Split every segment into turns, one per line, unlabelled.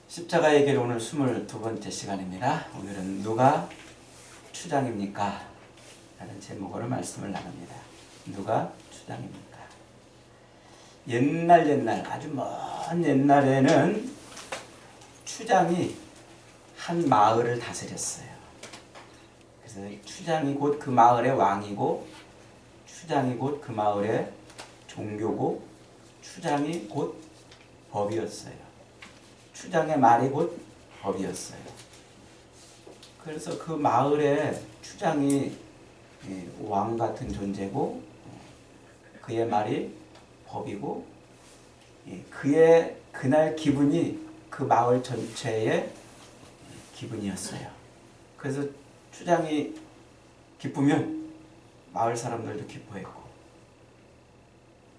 십자가의 길 오늘 22번째 시간입니다. 오늘은 누가 추장입니까? 라는 제목으로 말씀을 나눕니다. 누가 추장입니까? 옛날 아주 먼 옛날에는 추장이 한 마을을 다스렸어요. 그래서 추장이 곧 그 마을의 왕이고, 추장이 곧 그 마을의 종교고, 추장이 곧 법이었어요. 추장의 말이 곧 법이었어요. 그래서 그 마을의 추장이 왕 같은 존재고, 그의 말이 법이고, 그의 그날 기분이 그 마을 전체의 기분이었어요. 그래서 추장이 기쁘면 마을 사람들도 기뻐했고,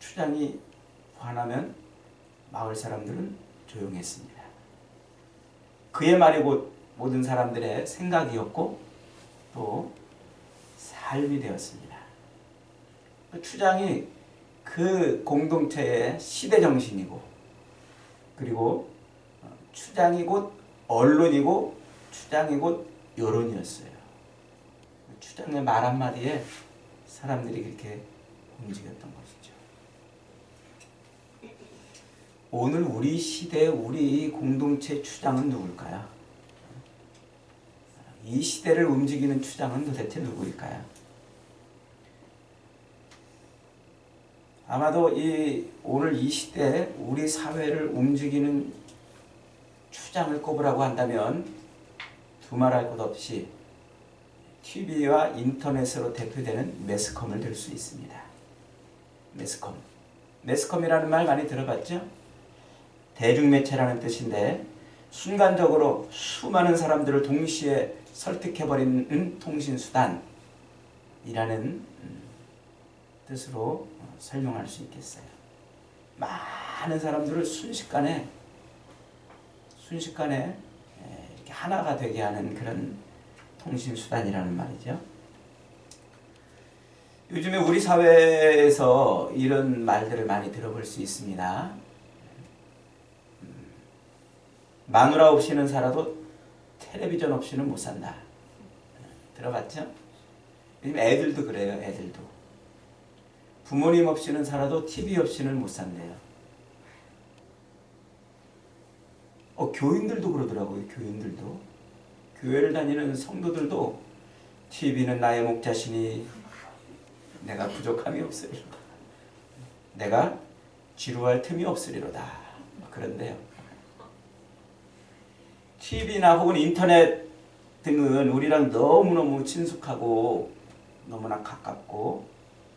추장이 화나면 마을 사람들은 조용했습니다. 그의 말이 곧 모든 사람들의 생각이었고 또 삶이 되었습니다. 추장이 그 공동체의 시대정신이고, 그리고 추장이 곧 언론이고, 추장이 곧 여론이었어요. 추장의 말 한마디에 사람들이 그렇게 움직였던 것이죠. 오늘 우리 시대 우리 공동체 추장은 누굴까요? 이 시대를 움직이는 추장은 도대체 누구일까요? 아마도 오늘 이 시대 우리 사회를 움직이는 추장을 꼽으라고 한다면 두말할 것 없이 TV와 인터넷으로 대표되는 매스컴을 들 수 있습니다. 매스컴이라는 말 많이 들어봤죠? 대중매체라는 뜻인데 순간적으로 수많은 사람들을 동시에 설득해버리는 통신수단이라는 뜻으로 설명할 수 있겠어요. 많은 사람들을 순식간에 이렇게 하나가 되게 하는 그런 통신수단이라는 말이죠. 요즘에 우리 사회에서 이런 말들을 많이 들어볼 수 있습니다. 마누라 없이는 살아도 텔레비전 없이는 못 산다. 들어봤죠? 요즘 애들도 그래요. 애들도. 부모님 없이는 살아도 TV 없이는 못 산대요. 교인들도 그러더라고요. 교인들도. 교회를 다니는 성도들도 TV는 나의 목자시니 내가 부족함이 없으리로다. 내가 지루할 틈이 없으리로다. 그런데요. TV나 혹은 인터넷 등은 우리랑 너무너무 친숙하고 너무나 가깝고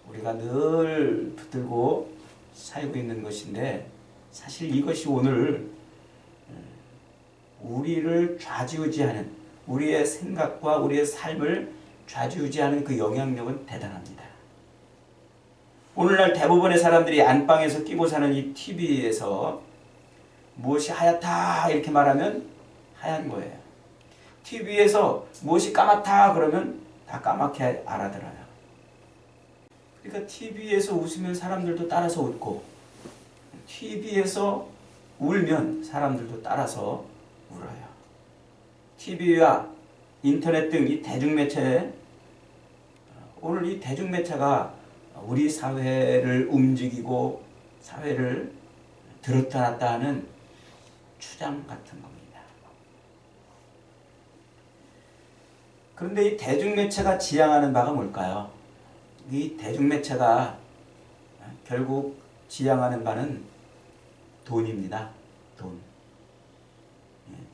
우리가 늘 붙들고 살고 있는 것인데, 사실 이것이 오늘 우리를 좌지우지하는, 우리의 생각과 우리의 삶을 좌지우지하는 그 영향력은 대단합니다. 오늘날 대부분의 사람들이 안방에서 끼고 사는 이 TV에서 무엇이 하얗다 이렇게 말하면 하얀 거예요. TV에서 무엇이 까맣다 그러면 다 까맣게 알아들어요. 그러니까 TV에서 웃으면 사람들도 따라서 웃고, TV에서 울면 사람들도 따라서 울어요. TV와 인터넷 등 이 대중매체, 오늘 이 대중매체가 우리 사회를 움직이고 사회를 들었다 놨다 하는 추장 같은 겁니다. 그런데 이 대중매체가 지향하는 바가 뭘까요? 이 대중매체가 결국 지향하는 바는 돈입니다. 돈.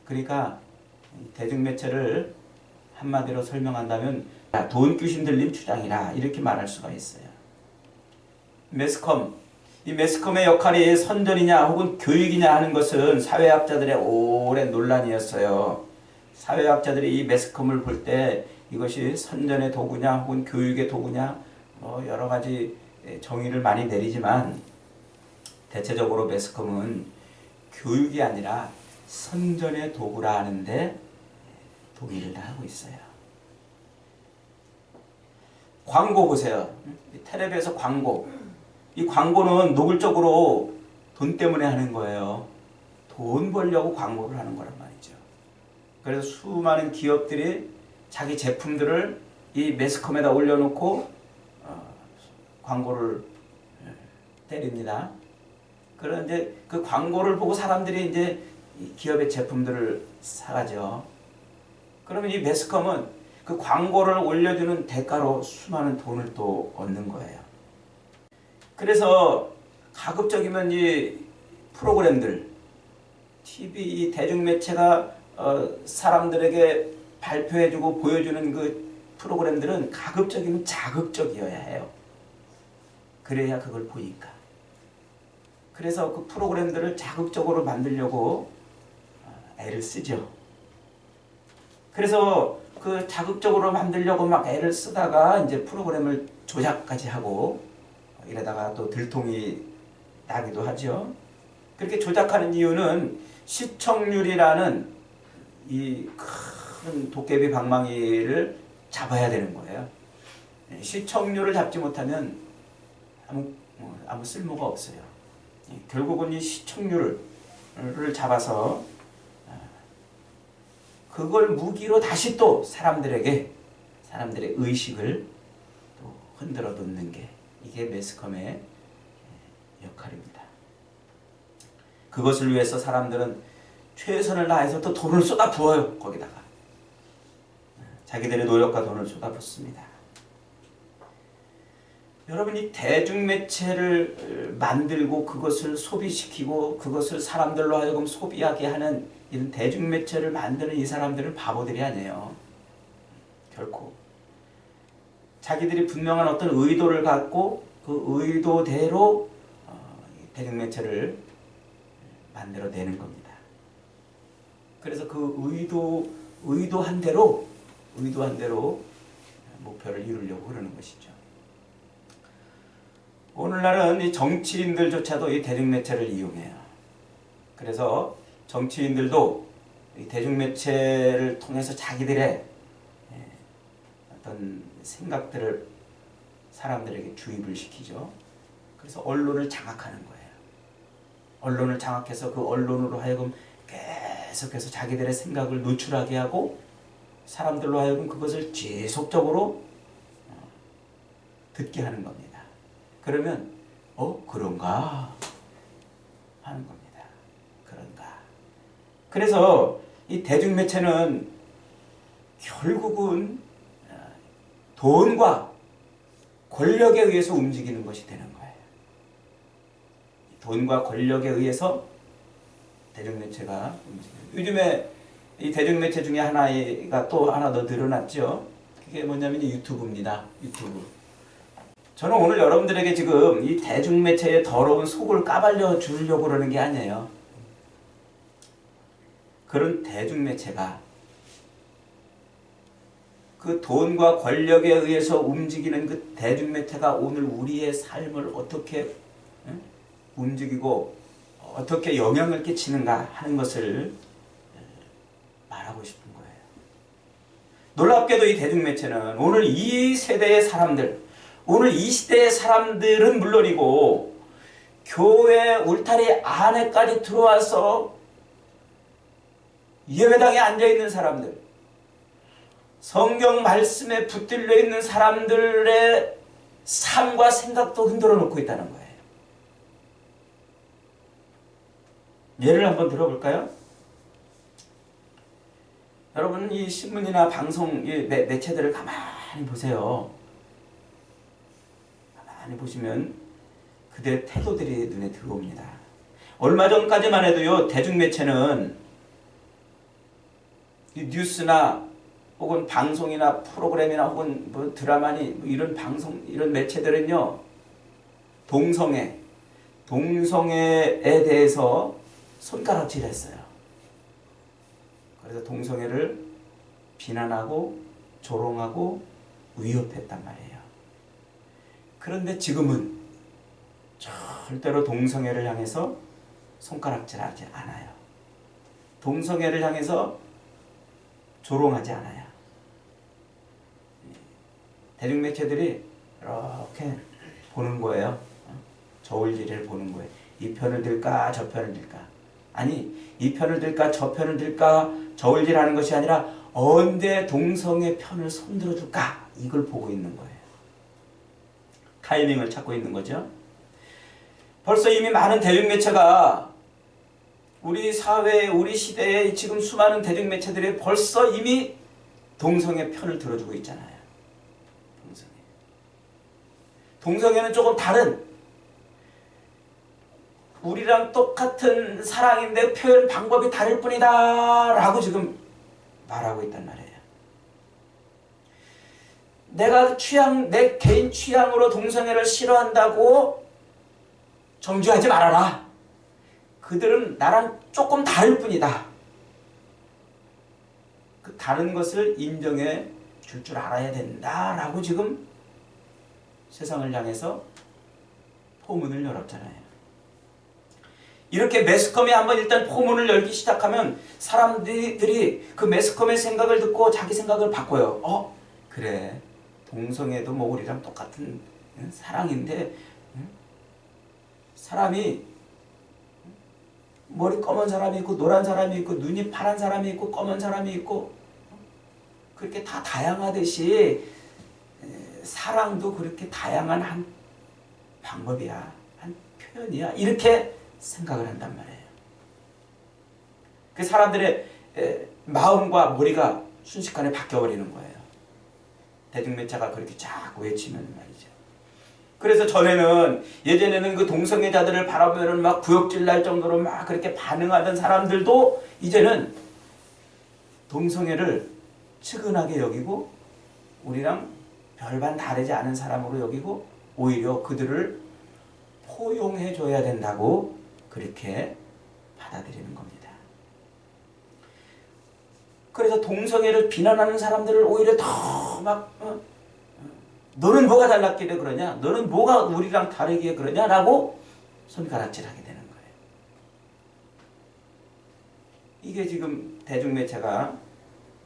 그러니까 대중매체를 한마디로 설명한다면 돈 귀신 들린 추장이라 이렇게 말할 수가 있어요. 매스컴. 이 매스컴의 역할이 선전이냐 혹은 교육이냐 하는 것은 사회학자들의 오랜 논란이었어요. 사회학자들이 이 매스컴을 볼 때 이것이 선전의 도구냐 혹은 교육의 도구냐 여러 가지 정의를 많이 내리지만, 대체적으로 매스컴은 교육이 아니라 선전의 도구라 하는데 동의를 다 하고 있어요. 광고 보세요. 텔레비에서 광고. 이 광고는 노골적으로 돈 때문에 하는 거예요. 돈 벌려고 광고를 하는 거란 말이죠. 그래서 수많은 기업들이 자기 제품들을 이 매스컴에다 올려놓고 광고를 때립니다. 그런데 그 광고를 보고 사람들이 이제 이 기업의 제품들을 사가죠. 그러면 이 매스컴은 그 광고를 올려주는 대가로 수많은 돈을 또 얻는 거예요. 그래서 가급적이면 이 프로그램들, TV, 대중매체가 사람들에게 발표해주고 보여주는 그 프로그램들은 가급적이면 자극적이어야 해요. 그래야 그걸 보니까. 그래서 그 프로그램들을 자극적으로 만들려고 애를 쓰죠. 그래서 그 자극적으로 만들려고 막 애를 쓰다가 이제 프로그램을 조작까지 하고 이러다가 또 들통이 나기도 하죠. 그렇게 조작하는 이유는 시청률이라는 이 큰 도깨비 방망이를 잡아야 되는 거예요. 시청률을 잡지 못하면 아무 쓸모가 없어요. 결국은 이 시청률을 잡아서 그걸 무기로 다시 또 사람들의 의식을 또 흔들어 놓는 게 이게 매스컴의 역할입니다. 그것을 위해서 사람들은 최선을 다해서 또 돈을 쏟아부어요. 거기다가 자기들의 노력과 돈을 쏟아붓습니다. 여러분, 이 대중매체를 만들고 그것을 소비시키고 그것을 사람들로 하여금 소비하게 하는 이런 대중매체를 만드는 이 사람들은 바보들이 아니에요. 결코. 자기들이 분명한 어떤 의도를 갖고 그 의도대로 대중매체를 만들어내는 겁니다. 그래서 그 의도한 대로 목표를 이루려고 그러는 것이죠. 오늘날은 이 정치인들조차도 이 대중매체를 이용해요. 그래서 정치인들도 이 대중매체를 통해서 자기들의 어떤 생각들을 사람들에게 주입을 시키죠. 그래서 언론을 장악하는 거예요. 언론을 장악해서 그 언론으로 하여금 계속해서 자기들의 생각을 노출하게 하고 사람들로 하여금 그것을 지속적으로 듣게 하는 겁니다. 그러면 그런가 하는 겁니다. 그런가. 그래서 이 대중매체는 결국은 돈과 권력에 의해서 움직이는 것이 되는 거예요. 돈과 권력에 의해서 대중매체가 움직여요. 요즘에 이 대중매체 중에 하나가 또 하나 더 늘어났죠. 그게 뭐냐면 유튜브입니다. 유튜브. 저는 오늘 여러분들에게 지금 이 대중매체의 더러운 속을 까발려 주려고 그러는 게 아니에요. 그런 대중매체가 그 돈과 권력에 의해서 움직이는 그 대중매체가 오늘 우리의 삶을 어떻게 움직이고 어떻게 영향을 끼치는가 하는 것을 말하고 싶은 거예요. 놀랍게도 이 대중매체는 오늘 이 세대의 사람들, 오늘 이 시대의 사람들은 물론이고 교회 울타리 안에까지 들어와서 예배당에 앉아있는 사람들, 성경 말씀에 붙들려 있는 사람들의 삶과 생각도 흔들어 놓고 있다는 거예요. 예를 한번 들어볼까요? 여러분, 이 신문이나 방송, 이 매체들을 가만히 보세요. 가만히 보시면 그들의 태도들이 눈에 들어옵니다. 얼마 전까지만 해도요, 대중매체는 이 뉴스나 혹은 방송이나 프로그램이나 혹은 뭐 드라마니 뭐 이런 방송, 이런 매체들은요, 동성애에 대해서 손가락질했어요. 그래서 동성애를 비난하고 조롱하고 위협했단 말이에요. 그런데 지금은 절대로 동성애를 향해서 손가락질하지 않아요. 동성애를 향해서 조롱하지 않아요. 대중매체들이 이렇게 보는 거예요. 저울질을 보는 거예요. 이 편을 들까 저 편을 들까. 아니 이 편을 들까 저 편을 들까 저울질하는 것이 아니라 언제 동성의 편을 손들어 줄까 이걸 보고 있는 거예요. 타이밍을 찾고 있는 거죠. 벌써 이미 많은 대중매체가 우리 사회, 우리 시대에 지금 수많은 대중매체들이 벌써 이미 동성애 편을 들어주고 있잖아요. 동성애는 조금 다른, 우리랑 똑같은 사랑인데 표현 방법이 다를 뿐이다 라고 지금 말하고 있단 말이에요. 내가 내 개인 취향으로 동성애를 싫어한다고 정죄하지 말아라. 그들은 나랑 조금 다를 뿐이다. 그 다른 것을 인정해 줄 알아야 된다라고 지금 세상을 향해서 포문을 열었잖아요. 이렇게 매스컴이 한번 일단 포문을 열기 시작하면 사람들이 그 매스컴의 생각을 듣고 자기 생각을 바꿔요. 그래. 동성애도 뭐 우리랑 똑같은 사랑인데 사람이 머리 검은 사람이 있고 노란 사람이 있고 눈이 파란 사람이 있고 검은 사람이 있고 그렇게 다 다양하듯이 사랑도 그렇게 다양한 한 방법이야. 한 표현이야. 이렇게 생각을 한단 말이에요. 그 사람들의 마음과 머리가 순식간에 바뀌어버리는 거예요. 대중매체가 그렇게 자꾸 외치면 말이죠. 그래서 예전에는 그 동성애자들을 바라보면 막 구역질 날 정도로 막 그렇게 반응하던 사람들도 이제는 동성애를 측은하게 여기고 우리랑 별반 다르지 않은 사람으로 여기고 오히려 그들을 포용해줘야 된다고 그렇게 받아들이는 겁니다. 그래서 동성애를 비난하는 사람들을 오히려 더 막 너는 뭐가 달랐길래 그러냐? 너는 뭐가 우리랑 다르기에 그러냐? 라고 손가락질하게 되는 거예요. 이게 지금 대중매체가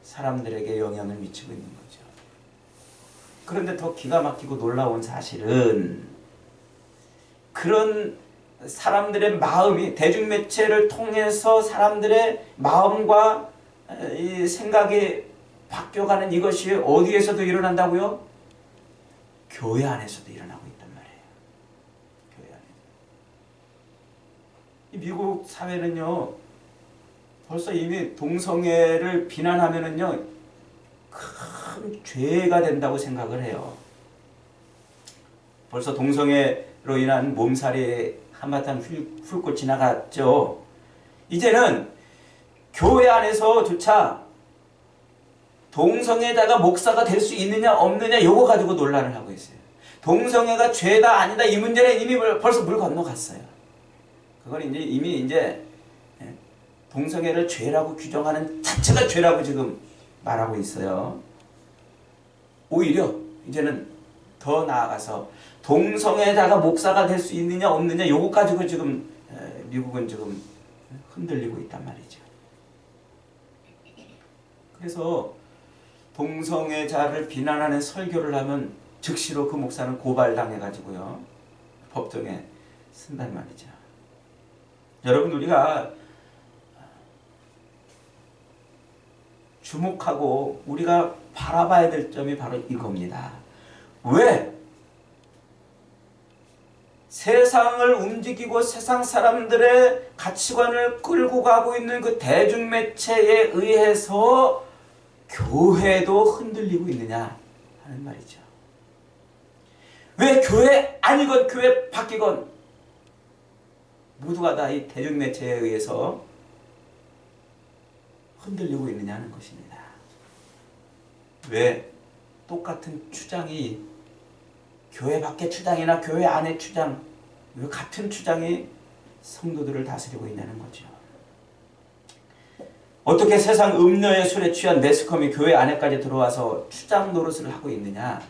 사람들에게 영향을 미치고 있는 거죠. 그런데 더 기가 막히고 놀라운 사실은 그런 사람들의 마음이 대중매체를 통해서 사람들의 마음과 이 생각이 바뀌어가는 이것이 어디에서도 일어난다고요? 교회 안에서도 일어나고 있단 말이에요. 교회 안에서. 이 미국 사회는요, 벌써 이미 동성애를 비난하면은요, 큰 죄가 된다고 생각을 해요. 벌써 동성애로 인한 몸살이 한바탕 훑고 지나갔죠. 이제는 교회 안에서조차 동성애자가 목사가 될 수 있느냐 없느냐 요거 가지고 논란을 하고 있어요. 동성애가 죄다 아니다 이 문제는 이미 벌써 물 건너갔어요. 그건 이미 동성애를 죄라고 규정하는 자체가 죄라고 지금 말하고 있어요. 오히려 이제는 더 나아가서 동성애자가 목사가 될 수 있느냐 없느냐 요거 가지고 지금 미국은 지금 흔들리고 있단 말이죠. 그래서 동성애자를 비난하는 설교를 하면 즉시로 그 목사는 고발당해가지고요. 법정에 쓴단 말이죠. 여러분 우리가 주목하고 우리가 바라봐야 될 점이 바로 이겁니다. 왜? 세상을 움직이고 세상 사람들의 가치관을 끌고 가고 있는 그 대중매체에 의해서 교회도 흔들리고 있느냐 하는 말이죠. 왜 교회 아니건 교회 바뀌건 모두가 다 이 대중매체에 의해서 흔들리고 있느냐 하는 것입니다. 왜 똑같은 주장이 교회 밖의 주장이나 교회 안의 주장 왜 같은 주장이 성도들을 다스리고 있냐는 거죠. 어떻게 세상 음료의 술에 취한 매스컴이 교회 안에까지 들어와서 추장 노릇을 하고 있느냐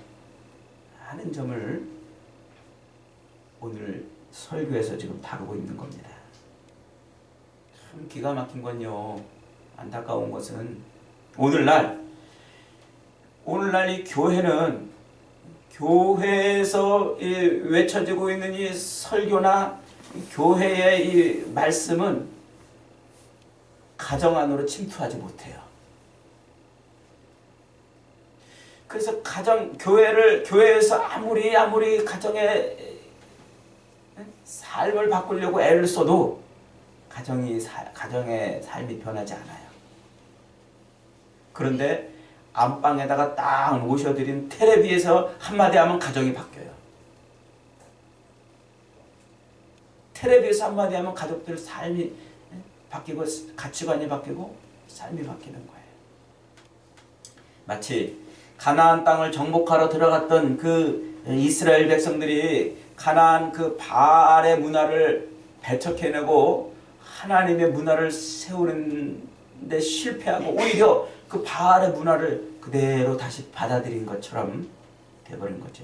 하는 점을 오늘 설교에서 지금 다루고 있는 겁니다. 참 기가 막힌 건요. 안타까운 것은 오늘날 이 교회는 교회에서 외쳐지고 있는 이 설교나 교회의 이 말씀은 가정 안으로 침투하지 못해요. 그래서 교회에서 아무리 가정의 삶을 바꾸려고 애를 써도 가정의 삶이 변하지 않아요. 그런데 안방에다가 딱 모셔드린 텔레비에서 한마디 하면 가정이 바뀌어요. 텔레비에서 한마디 하면 가족들 삶이 바뀌고 가치관이 바뀌고 삶이 바뀌는 거예요. 마치 가나안 땅을 정복하러 들어갔던 그 이스라엘 백성들이 가나안 그 바알의 문화를 배척해내고 하나님의 문화를 세우는 데 실패하고 오히려 그 바알의 문화를 그대로 다시 받아들인 것처럼 되어버린 거죠.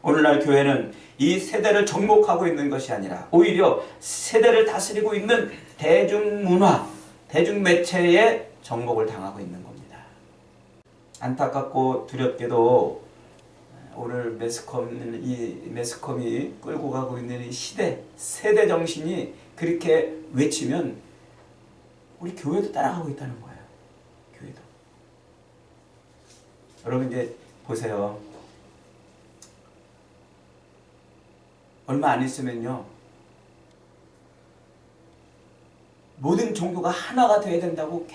오늘날 교회는 이 세대를 정복하고 있는 것이 아니라 오히려 세대를 다스리고 있는 대중문화, 대중매체에 정복을 당하고 있는 겁니다. 안타깝고 두렵게도 오늘 매스컴이 끌고 가고 있는 이 세대 정신이 그렇게 외치면 우리 교회도 따라가고 있다는 거예요. 교회도. 여러분 이제 보세요. 얼마 안 있으면요. 모든 종교가 하나가 되어야 된다고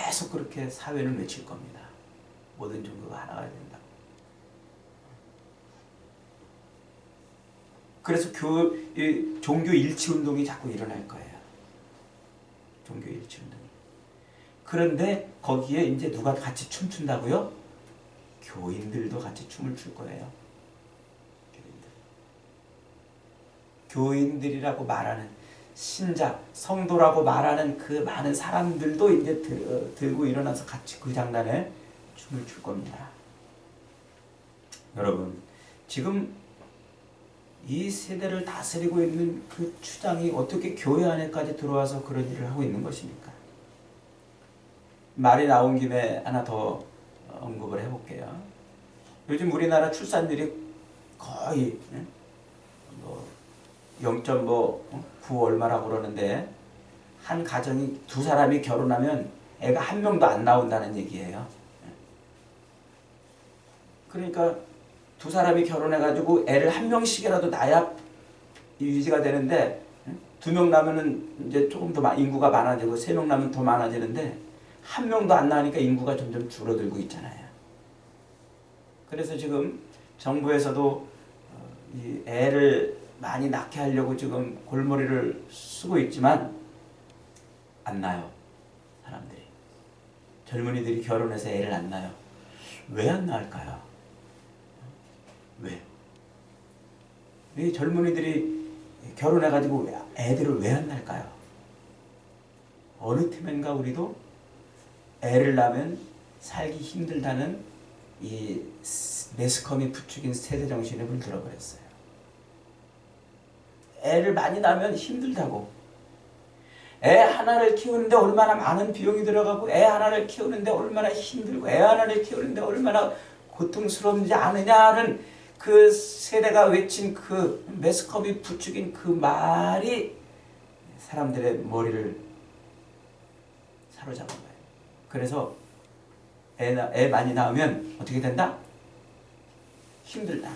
계속 그렇게 사회는 외칠 겁니다. 모든 종교가 하나가 되어야 된다고. 그래서 종교 일치 운동이 자꾸 일어날 거예요. 종교 일치 운동이. 그런데 거기에 이제 누가 같이 춤춘다고요? 교인들도 같이 춤을 출 거예요. 교인들이라고 말하는 신자, 성도라고 말하는 그 많은 사람들도 이제 들고 일어나서 같이 그 장단에 춤을 출 겁니다. 여러분, 지금 이 세대를 다스리고 있는 그 추장이 어떻게 교회 안에까지 들어와서 그런 일을 하고 있는 것입니까? 말이 나온 김에 하나 더 언급을 해볼게요. 요즘 우리나라 출산율이 거의 0.9 얼마라고 그러는데 한 가정이 두 사람이 결혼하면 애가 한 명도 안 나온다는 얘기예요. 그러니까 두 사람이 결혼해가지고 애를 한 명씩이라도 낳아야 유지가 되는데 두 명 나면은 이제 조금 더 인구가 많아지고 세 명 나면 더 많아지는데 한 명도 안 나니까 인구가 점점 줄어들고 있잖아요. 그래서 지금 정부에서도 이 애를 많이 낳게 하려고 지금 골머리를 쓰고 있지만 안 낳아요. 사람들이. 젊은이들이 결혼해서 애를 안 낳아요. 왜 안 낳을까요? 왜? 이 젊은이들이 결혼해가지고 애들을 왜 안 낳을까요? 어느 틈엔가 우리도 애를 낳으면 살기 힘들다는 이 매스컴이 부추긴 세대 정신에 물들어버렸어요. 애를 많이 낳으면 힘들다고. 애 하나를 키우는데 얼마나 많은 비용이 들어가고 애 하나를 키우는데 얼마나 힘들고 애 하나를 키우는데 얼마나 고통스럽지 않으냐는 그 세대가 외친 그 매스컴이 부추긴 그 말이 사람들의 머리를 사로잡은 거예요. 그래서 애 많이 낳으면 어떻게 된다? 힘들다.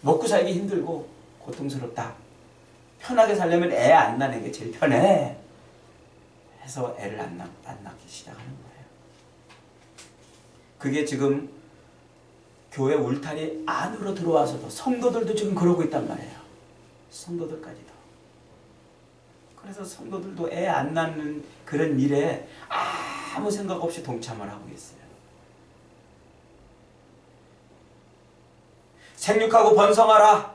먹고 살기 힘들고 고통스럽다. 편하게 살려면 애 안 낳는 게 제일 편해. 해서 애를 안 낳기 시작하는 거예요. 그게 지금 교회 울타리 안으로 들어와서도 성도들도 지금 그러고 있단 말이에요. 성도들까지도. 그래서 성도들도 애 안 낳는 그런 일에 아무 생각 없이 동참을 하고 있어요. 생육하고 번성하라.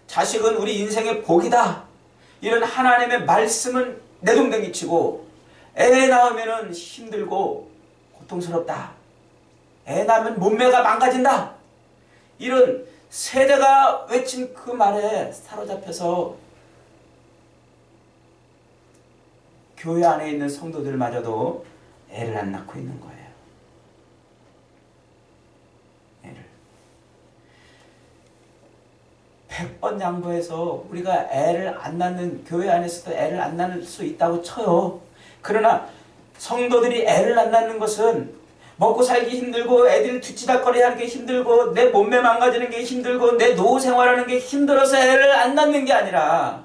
자식은 우리 인생의 복이다. 이런 하나님의 말씀은 내동댕이치고 애 낳으면 힘들고 고통스럽다. 애 낳으면 몸매가 망가진다. 이런 세대가 외친 그 말에 사로잡혀서 교회 안에 있는 성도들마저도 애를 안 낳고 있는 거예요. 100번 양보해서 우리가 애를 안 낳는, 교회 안에서도 애를 안 낳을 수 있다고 쳐요. 그러나 성도들이 애를 안 낳는 것은 먹고 살기 힘들고 애들 뒤치다거리 하는 게 힘들고 내 몸매 망가지는 게 힘들고 내 노후 생활하는 게 힘들어서 애를 안 낳는 게 아니라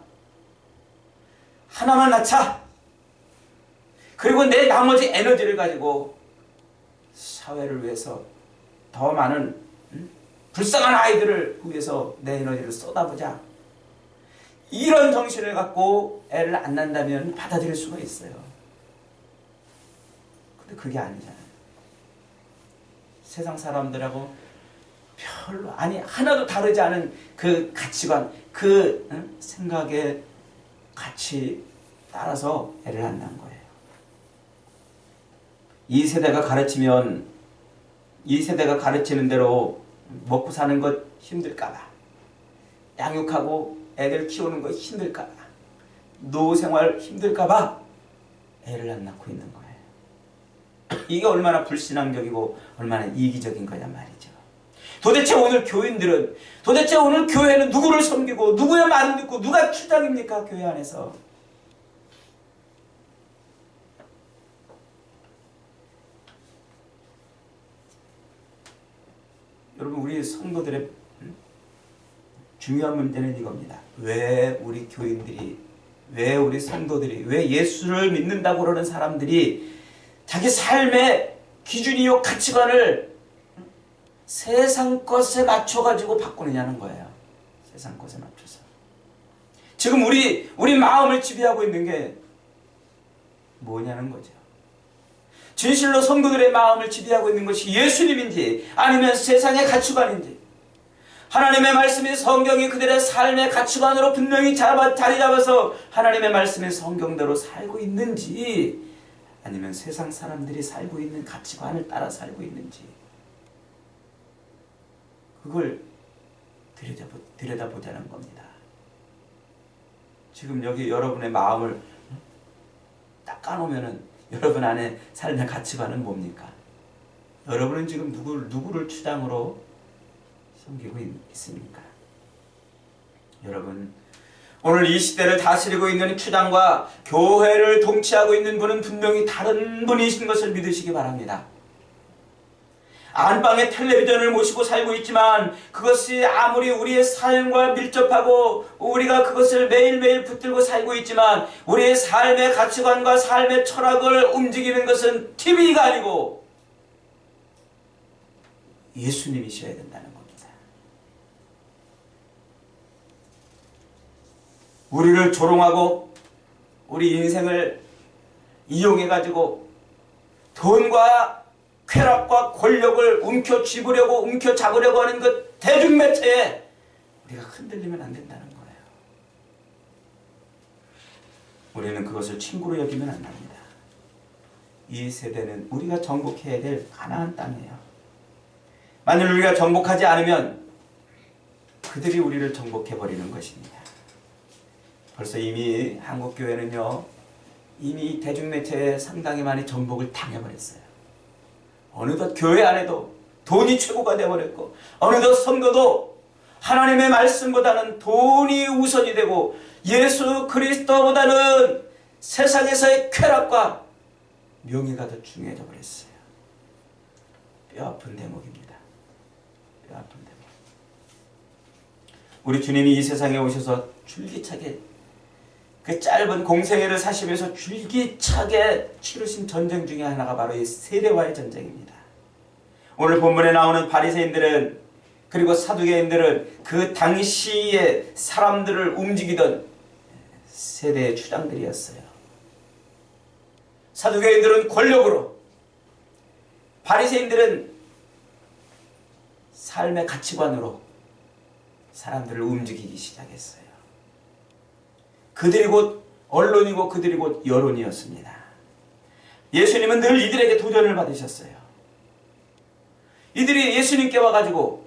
하나만 낳자. 그리고 내 나머지 에너지를 가지고 사회를 위해서 더 많은 불쌍한 아이들을 위해서 내 에너지를 쏟아보자. 이런 정신을 갖고 애를 안 낳는다면 받아들일 수가 있어요. 근데 그게 아니잖아요. 세상 사람들하고 별로 아니 하나도 다르지 않은 그 가치관, 그 생각에 같이 따라서 애를 안 낳은 거예요. 이 세대가 가르치면 이 세대가 가르치는 대로 먹고 사는 것 힘들까봐, 양육하고 애들 키우는 거 힘들까봐, 노후 생활 힘들까봐 애를 안 낳고 있는 거예요. 이게 얼마나 불신앙적이고 얼마나 이기적인 거냐 말이죠. 도대체 오늘 교인들은, 도대체 오늘 교회는 누구를 섬기고 누구의 말을 듣고 누가 추장입니까? 교회 안에서. 여러분, 우리 성도들의 중요한 문제는 이겁니다. 왜 우리 교인들이, 왜 우리 성도들이, 왜 예수를 믿는다고 그러는 사람들이 자기 삶의 기준이요 가치관을 세상 것에 맞춰가지고 바꾸느냐는 거예요. 세상 것에 맞춰서. 지금 우리 마음을 지배하고 있는 게 뭐냐는 거죠. 진실로 성도들의 마음을 지배하고 있는 것이 예수님인지 아니면 세상의 가치관인지, 하나님의 말씀이, 성경이 그들의 삶의 가치관으로 분명히 자리 잡아서 하나님의 말씀이 성경대로 살고 있는지, 아니면 세상 사람들이 살고 있는 가치관을 따라 살고 있는지, 그걸 들여다보자는 겁니다. 지금 여기 여러분의 마음을 딱 까놓으면은 여러분 안에 삶의 가치관은 뭡니까? 여러분은 지금 누구를 추장으로 섬기고 있습니까? 여러분, 오늘 이 시대를 다스리고 있는 추장과 교회를 통치하고 있는 분은 분명히 다른 분이신 것을 믿으시기 바랍니다. 안방에 텔레비전을 모시고 살고 있지만 그것이 아무리 우리의 삶과 밀접하고 우리가 그것을 매일매일 붙들고 살고 있지만 우리의 삶의 가치관과 삶의 철학을 움직이는 것은 TV가 아니고 예수님이셔야 된다는 겁니다. 우리를 조롱하고 우리 인생을 이용해가지고 돈과 쾌락과 권력을 움켜쥐으려고 움켜잡으려고 하는 그 대중매체에 우리가 흔들리면 안 된다는 거예요. 우리는 그것을 친구로 여기면 안 됩니다. 이 세대는 우리가 정복해야 될 가나안 땅이에요. 만일 우리가 정복하지 않으면 그들이 우리를 정복해버리는 것입니다. 벌써 이미 한국교회는요, 이미 대중매체에 상당히 많이 정복을 당해버렸어요. 어느덧 교회 안에도 돈이 최고가 되어버렸고, 어느덧 성도도 하나님의 말씀보다는 돈이 우선이 되고 예수 그리스도보다는 세상에서의 쾌락과 명예가 더 중요해져 버렸어요. 뼈아픈 대목입니다. 뼈아픈 대목. 우리 주님이 이 세상에 오셔서 줄기차게 그 짧은 공생애를 사시면서 줄기차게 치르신 전쟁 중에 하나가 바로 이 세대와의 전쟁입니다. 오늘 본문에 나오는 바리새인들은, 그리고 사두개인들은 그 당시의 사람들을 움직이던 세대의 주장들이었어요. 사두개인들은 권력으로, 바리새인들은 삶의 가치관으로 사람들을 움직이기 시작했어요. 그들이 곧 언론이고 그들이 곧 여론이었습니다. 예수님은 늘 이들에게 도전을 받으셨어요. 이들이 예수님께 와가지고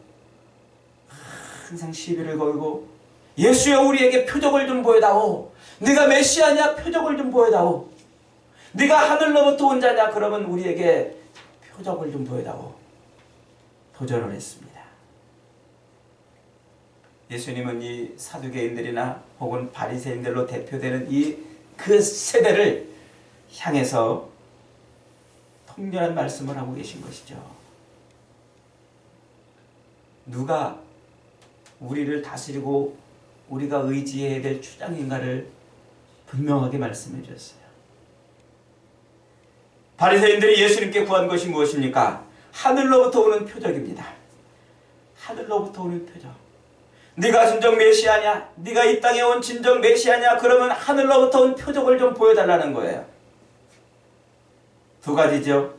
항상 시비를 걸고, 예수여 우리에게 표적을 좀 보여다오. 네가 메시아냐? 표적을 좀 보여다오. 네가 하늘로부터 온 자냐? 그러면 우리에게 표적을 좀 보여다오. 도전을 했습니다. 예수님은 이 사두개인들이나 혹은 바리새인들로 대표되는 그 세대를 향해서 통렬한 말씀을 하고 계신 것이죠. 누가 우리를 다스리고 우리가 의지해야 될 주장인가를 분명하게 말씀해 주셨어요. 바리새인들이 예수님께 구한 것이 무엇입니까? 하늘로부터 오는 표적입니다. 하늘로부터 오는 표적. 네가 진정 메시아냐? 네가 이 땅에 온 진정 메시아냐? 그러면 하늘로부터 온 표적을 좀 보여달라는 거예요. 두 가지죠.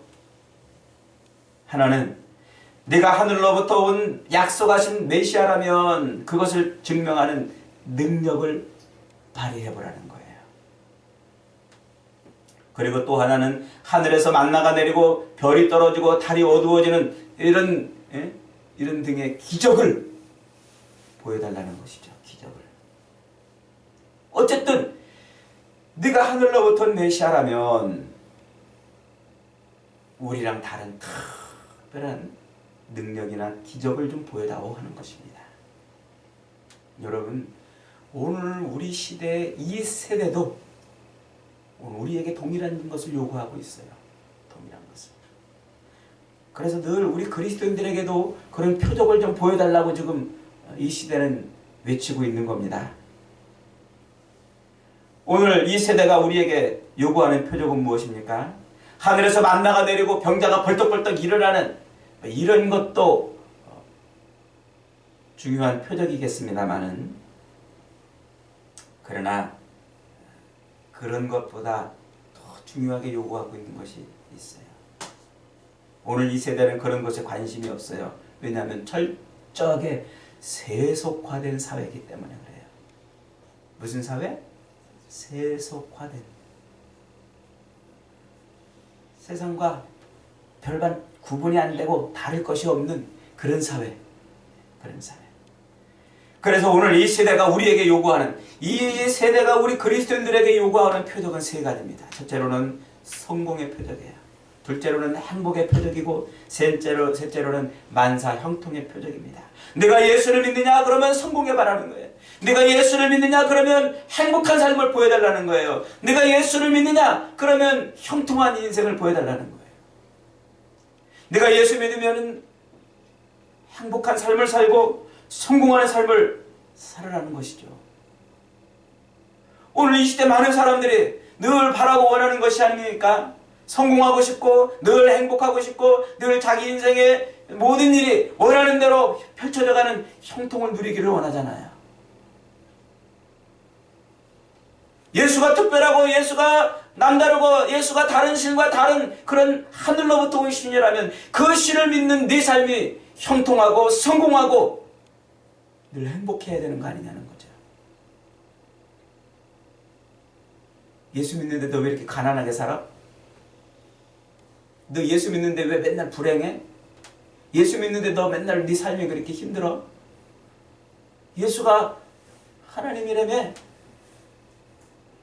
하나는 네가 하늘로부터 온 약속하신 메시아라면 그것을 증명하는 능력을 발휘해보라는 거예요. 그리고 또 하나는 하늘에서 만나가 내리고 별이 떨어지고 달이 어두워지는 이런 등의 기적을 보여달라는 것이죠. 기적을. 어쨌든 네가 하늘로부터 온 메시아라면 우리랑 다른 특별한 능력이나 기적을 좀 보여다오 하는 것입니다. 여러분, 오늘 우리 시대의 이 세대도 오늘 우리에게 동일한 것을 요구하고 있어요. 동일한 것을. 그래서 늘 우리 그리스도인들에게도 그런 표적을 좀 보여달라고 지금 이 시대는 외치고 있는 겁니다. 오늘 이 세대가 우리에게 요구하는 표적은 무엇입니까? 하늘에서 만나가 내리고 병자가 벌떡벌떡 일어나는 이런 것도 중요한 표적이겠습니다마는, 그러나 그런 것보다 더 중요하게 요구하고 있는 것이 있어요. 오늘 이 세대는 그런 것에 관심이 없어요. 왜냐하면 철저하게 세속화된 사회이기 때문에 그래요. 무슨 사회? 세속화된. 세상과 별반 구분이 안 되고 다를 것이 없는 그런 사회. 그런 사회. 그래서 오늘 이 세대가 우리에게 요구하는, 이 세대가 우리 그리스도인들에게 요구하는 표적은 세 가지입니다. 첫째로는 성공의 표적이에요. 둘째로는 행복의 표적이고, 셋째로는 만사 형통의 표적입니다. 내가 예수를 믿느냐? 그러면 성공에 바라는 거예요. 내가 예수를 믿느냐? 그러면 행복한 삶을 보여달라는 거예요. 내가 예수를 믿느냐? 그러면 형통한 인생을 보여달라는 거예요. 내가 예수 믿으면 행복한 삶을 살고 성공하는 삶을 살아라는 것이죠. 오늘 이 시대 많은 사람들이 늘 바라고 원하는 것이 아닙니까? 성공하고 싶고 늘 행복하고 싶고 늘 자기 인생의 모든 일이 원하는 대로 펼쳐져가는 형통을 누리기를 원하잖아요. 예수가 특별하고 예수가 남다르고 예수가 다른 신과 다른 그런 하늘로부터 온 신이라면 그 신을 믿는 네 삶이 형통하고 성공하고 늘 행복해야 되는 거 아니냐는 거죠. 예수 믿는데 너 왜 이렇게 가난하게 살아? 너 예수 믿는데 왜 맨날 불행해? 예수 믿는데 너 맨날 네 삶이 그렇게 힘들어? 예수가 하나님이라며?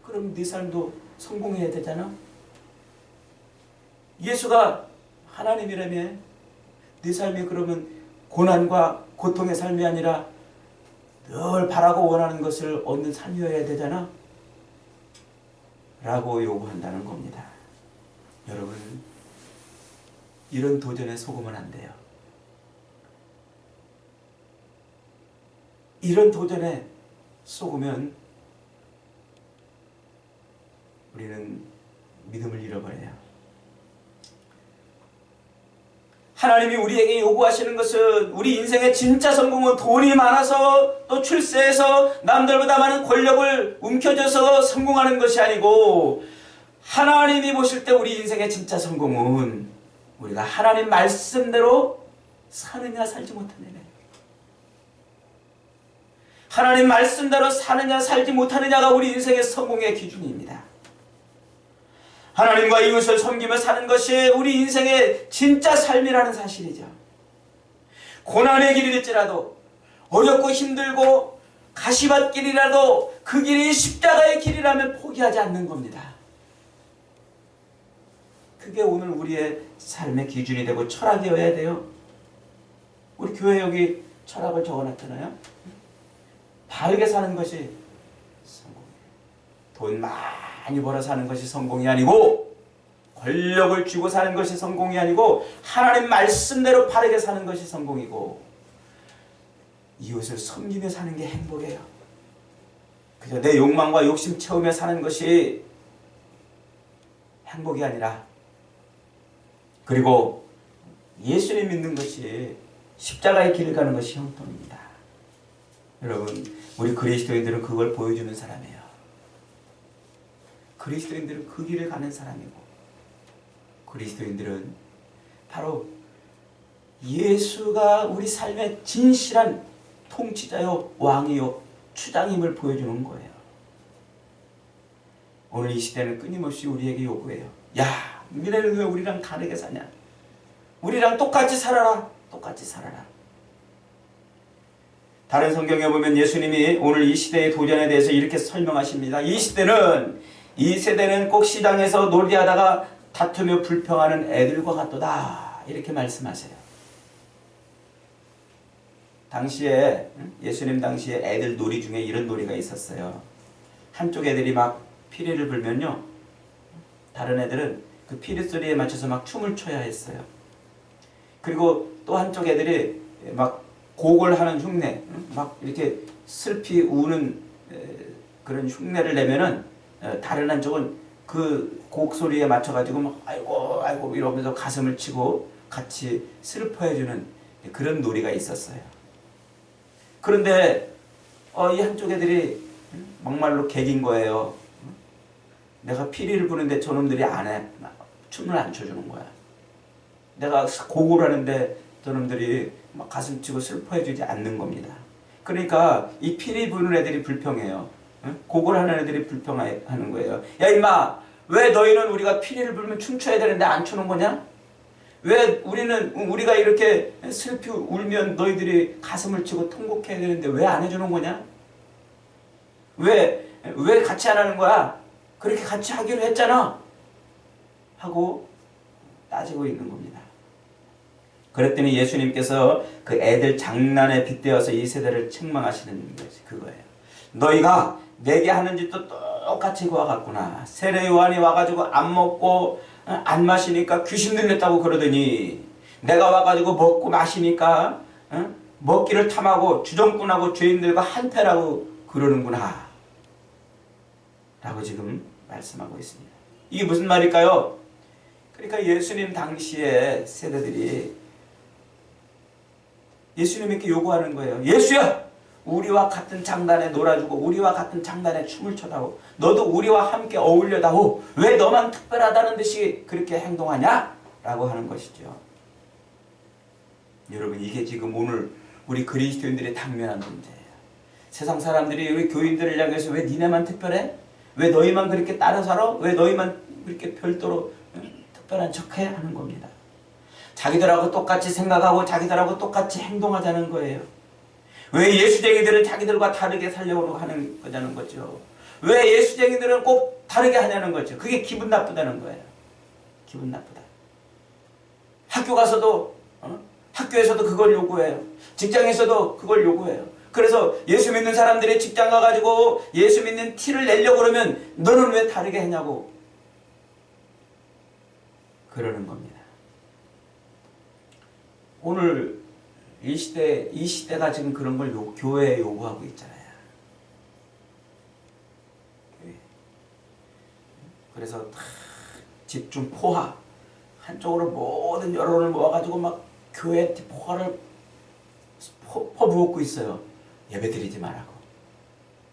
그럼 네 삶도 성공해야 되잖아? 예수가 하나님이라며? 네 삶이 그러면 고난과 고통의 삶이 아니라 늘 바라고 원하는 것을 얻는 삶이어야 되잖아? 라고 요구한다는 겁니다. 여러분, 이런 도전에 속으면 안 돼요. 이런 도전에 속으면 우리는 믿음을 잃어버려요. 하나님이 우리에게 요구하시는 것은 우리 인생의 진짜 성공은 돈이 많아서 또 출세해서 남들보다 많은 권력을 움켜줘서 성공하는 것이 아니고, 하나님이 보실 때 우리 인생의 진짜 성공은 우리가 하나님 말씀대로 사느냐 살지 못하느냐. 하나님 말씀대로 사느냐 살지 못하느냐가 우리 인생의 성공의 기준입니다. 하나님과 이웃을 섬기며 사는 것이 우리 인생의 진짜 삶이라는 사실이죠. 고난의 길일지라도, 어렵고 힘들고 가시밭길이라도 그 길이 십자가의 길이라면 포기하지 않는 겁니다. 그게 오늘 우리의 삶의 기준이 되고 철학이어야 돼요. 우리 교회 여기 철학을 적어놨잖아요. 바르게 사는 것이 성공이에요. 돈 많이 벌어 사는 것이 성공이 아니고, 권력을 쥐고 사는 것이 성공이 아니고, 하나님 말씀대로 바르게 사는 것이 성공이고, 이웃을 섬기며 사는 게 행복이에요. 그저 내 욕망과 욕심 채우며 사는 것이 행복이 아니라, 그리고 예수님 믿는 것이, 십자가의 길을 가는 것이 형통입니다. 여러분, 우리 그리스도인들은 그걸 보여주는 사람이에요. 그리스도인들은 그 길을 가는 사람이고, 그리스도인들은 바로 예수가 우리 삶의 진실한 통치자요, 왕이요, 주장임을 보여주는 거예요. 오늘 이 시대는 끊임없이 우리에게 요구해요. 야, 너네는 왜 우리랑 다르게 사냐? 우리랑 똑같이 살아라. 똑같이 살아라. 다른 성경에 보면 예수님이 오늘 이 시대의 도전에 대해서 이렇게 설명하십니다. 이 세대는 꼭 시장에서 놀이하다가 다투며 불평하는 애들과 같도다. 이렇게 말씀하세요. 당시에, 예수님 당시에 애들 놀이 중에 이런 놀이가 있었어요. 한쪽 애들이 막 피리를 불면요, 다른 애들은 그 피리 소리에 맞춰서 막 춤을 춰야 했어요. 그리고 또 한쪽 애들이 막 곡을 하는 흉내, 막 이렇게 슬피 우는 그런 흉내를 내면은 다른 한쪽은 그 곡 소리에 맞춰가지고 막 아이고 아이고 이러면서 가슴을 치고 같이 슬퍼해주는 그런 놀이가 있었어요. 그런데 이 한쪽 애들이 막말로 개긴 거예요. 내가 피리를 부는데 저놈들이 안 해. 춤을 안 춰주는 거야. 내가 곡을 하는데 저놈들이 막 가슴 치고 슬퍼해주지 않는 겁니다. 그러니까 이 피리 부는 애들이 불평해요. 곡을 하는 애들이 불평하는 거예요. 야 임마, 왜 너희는 우리가 피리를 불면 춤춰야 되는데 안 추는 거냐? 왜 우리가 이렇게 슬피 울면 너희들이 가슴을 치고 통곡해야 되는데 왜 안 해주는 거냐? 왜 같이 안 하는 거야? 그렇게 같이 하기로 했잖아. 하고 따지고 있는 겁니다. 그랬더니 예수님께서 그 애들 장난에 빗대어서 이 세대를 책망하시는 것이 그거예요. 너희가 내게 하는 짓도 똑같이 그와 같구나. 세례 요한이 와가지고 안 먹고 안 마시니까 귀신 들렸다고 그러더니, 내가 와가지고 먹고 마시니까 먹기를 탐하고 주정꾼하고 죄인들과 한패라고 그러는구나. 라고 지금 말씀하고 있습니다. 이게 무슨 말일까요? 그러니까 예수님 당시의 세대들이 예수님에게 요구하는 거예요. 예수야! 우리와 같은 장단에 놀아주고 우리와 같은 장단에 춤을 춰다오. 너도 우리와 함께 어울려다오. 왜 너만 특별하다는 듯이 그렇게 행동하냐? 라고 하는 것이죠. 여러분, 이게 지금 오늘 우리 그리스도인들이 당면한 문제예요. 세상 사람들이 우리 교인들을 향해서 왜 니네만 특별해? 왜 너희만 그렇게 따라 살아? 왜 너희만 그렇게 별도로 특별한 척해? 하는 겁니다. 자기들하고 똑같이 생각하고 자기들하고 똑같이 행동하자는 거예요. 왜 예수쟁이들은 자기들과 다르게 살려고 하는 거냐는 거죠. 왜 예수쟁이들은 꼭 다르게 하냐는 거죠. 그게 기분 나쁘다는 거예요. 기분 나쁘다. 학교 가서도 학교에서도 그걸 요구해요. 직장에서도 그걸 요구해요. 그래서 예수 믿는 사람들이 직장 가가지고 예수 믿는 티를 내려고 그러면 너는 왜 다르게 했냐고 그러는 겁니다. 오늘 이 시대가 지금 그런 걸 교회에 요구하고 있잖아요. 그래서 집중 포화, 한쪽으로 모든 여론을 모아가지고 막 교회 포화를 퍼부었고 있어요. 예배 드리지 말라고.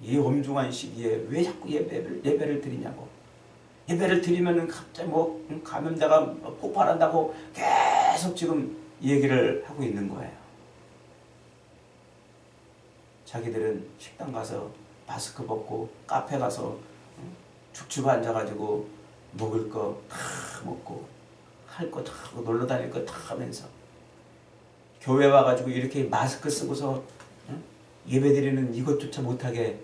이 엄중한 시기에 왜 자꾸 예배를 드리냐고. 예배를 드리면은 갑자기 감염자가 폭발한다고 계속 지금 얘기를 하고 있는 거예요. 자기들은 식당 가서 마스크 벗고 카페 가서 죽치고 앉아가지고 먹을 거 다 먹고 할 거 다 하고 놀러 다닐 거 다 하면서 교회 와가지고 이렇게 마스크 쓰고서 예배드리는 이것조차 못하게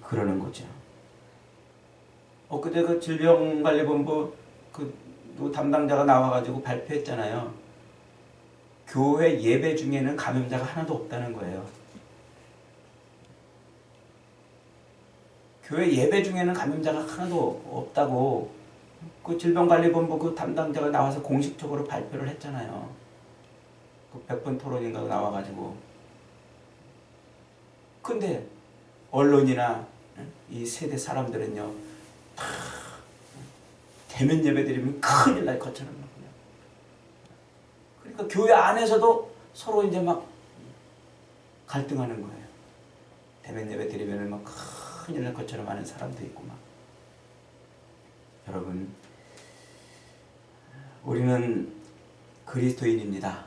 그러는 거죠. 그때 그 질병관리본부 그 담당자가 나와가지고 발표했잖아요. 교회 예배 중에는 감염자가 하나도 없다는 거예요. 교회 예배 중에는 감염자가 하나도 없다고 그 질병관리본부 그 담당자가 나와서 공식적으로 발표를 했잖아요. 그 100번 토론인가 나와가지고. 근데 언론이나 이 세대 사람들은요, 다 대면 예배 드리면 큰일 날 것처럼 그냥. 그러니까 교회 안에서도 서로 이제 막 갈등하는 거예요. 대면 예배 드리면 막 큰일 날 것처럼 하는 사람도 있고 막. 여러분, 우리는 그리스도인입니다.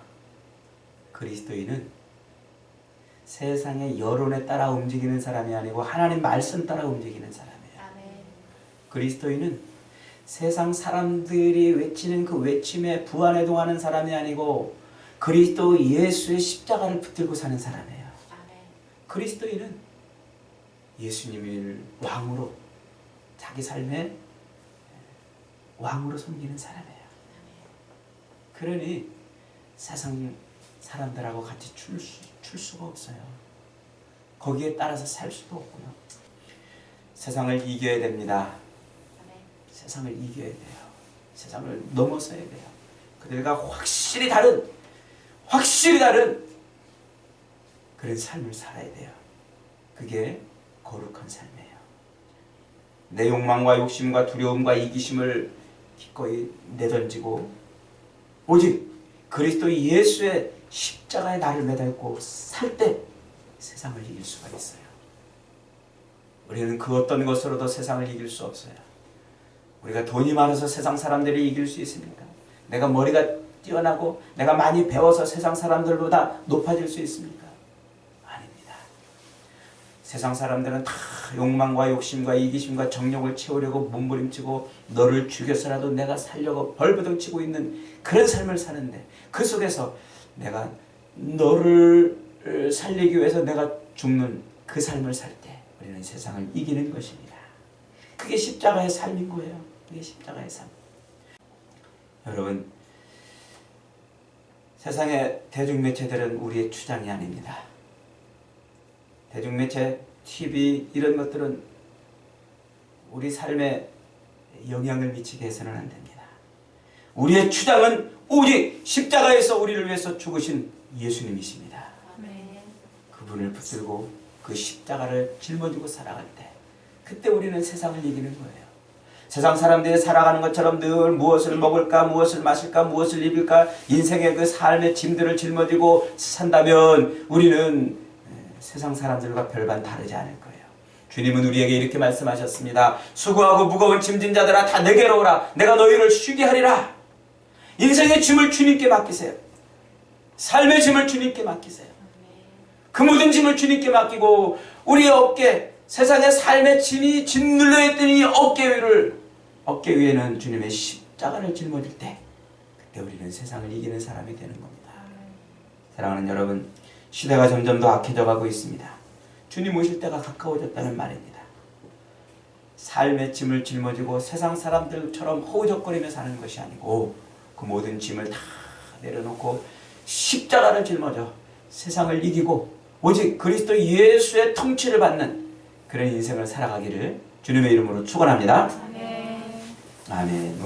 그리스도인은 세상의 여론에 따라 움직이는 사람이 아니고 하나님 말씀 따라 움직이는 사람이에요.
아멘.
그리스도인은 세상 사람들이 외치는 그 외침에 부안해동하는 사람이 아니고 그리스도 예수의 십자가를 붙들고 사는 사람이에요.
아멘.
그리스도인은 예수님을 왕으로 자기 삶의 왕으로 섬기는 사람이에요. 그러니 세상 사람들하고 같이 출 수가 없어요. 거기에 따라서 살 수도 없고요. 세상을 이겨야 됩니다.
아멘.
세상을 이겨야 돼요. 세상을 넘어서야 돼요. 그들과 확실히 다른 그런 삶을 살아야 돼요. 그게 거룩한 삶이에요. 내 욕망과 욕심과 두려움과 이기심을 기꺼이 내던지고 오직 그리스도 예수의 십자가에 나를 매달고 살 때 세상을 이길 수가 있어요. 우리는 그 어떤 것으로도 세상을 이길 수 없어요. 우리가 돈이 많아서 세상 사람들이 이길 수 있습니까? 내가 머리가 뛰어나고 내가 많이 배워서 세상 사람들보다 높아질 수 있습니까? 아닙니다. 세상 사람들은 다 욕망과 욕심과 이기심과 정욕을 채우려고 몸부림치고 너를 죽여서라도 내가 살려고 벌부덩치고 있는 그런 삶을 사는데 그 속에서 내가 너를 살리기 위해서 내가 죽는 그 삶을 살 때 우리는 세상을 이기는 것입니다. 그게 십자가의 삶인 거예요. 그게 십자가의 삶. 여러분, 세상의 대중매체들은 우리의 추장이 아닙니다. 대중매체, TV 이런 것들은 우리 삶에 영향을 미치게 해서는 안 됩니다. 우리의 추장은 오직 십자가에서 우리를 위해서 죽으신 예수님이십니다.
아멘.
그분을 붙들고 그 십자가를 짊어지고 살아갈 때 그때 우리는 세상을 이기는 거예요. 세상 사람들이 살아가는 것처럼 늘 무엇을 먹을까, 무엇을 마실까, 무엇을 입을까 인생의 그 삶의 짐들을 짊어지고 산다면 우리는 세상 사람들과 별반 다르지 않을 거예요. 주님은 우리에게 이렇게 말씀하셨습니다. 수고하고 무거운 짐진 자들아 다 내게로 오라. 내가 너희를 쉬게 하리라. 인생의 짐을 주님께 맡기세요. 삶의 짐을 주님께 맡기세요. 그 모든 짐을 주님께 맡기고 우리의 어깨, 세상의 삶의 짐이 짓눌려 있던 이 어깨 위에는 주님의 십자가를 짊어질 때 그때 우리는 세상을 이기는 사람이 되는 겁니다. 사랑하는 여러분, 시대가 점점 더 악해져 가고 있습니다. 주님 오실 때가 가까워졌다는 말입니다. 삶의 짐을 짊어지고 세상 사람들처럼 허우적거리며 사는 것이 아니고 그 모든 짐을 다 내려놓고 십자가를 짊어져 세상을 이기고 오직 그리스도 예수의 통치를 받는 그런 인생을 살아가기를 주님의 이름으로 축원합니다.
아멘.
아멘.